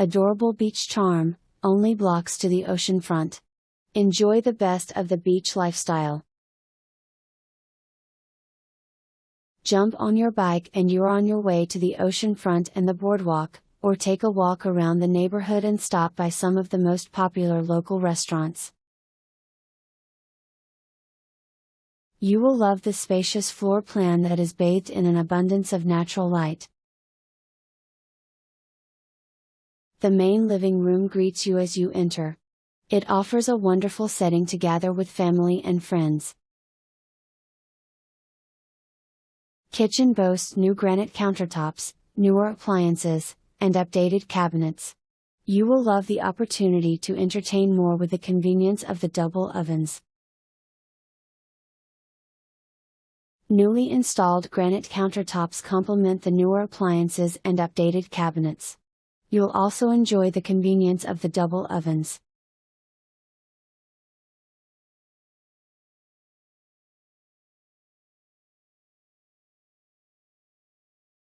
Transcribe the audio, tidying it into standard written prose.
Adorable beach charm, only blocks to the oceanfront. Enjoy the best of the beach lifestyle. Jump on your bike and you're on your way to the oceanfront and the boardwalk, or take a walk around the neighborhood and stop by some of the most popular local restaurants. You will love the spacious floor plan that is bathed in an abundance of natural light. The main living room greets you as you enter. It offers a wonderful setting to gather with family and friends. Kitchen boasts new granite countertops, newer appliances, and updated cabinets. You will love the opportunity to entertain more with the convenience of the double ovens. Newly installed granite countertops complement the newer appliances and updated cabinets. You'll also enjoy the convenience of the double ovens.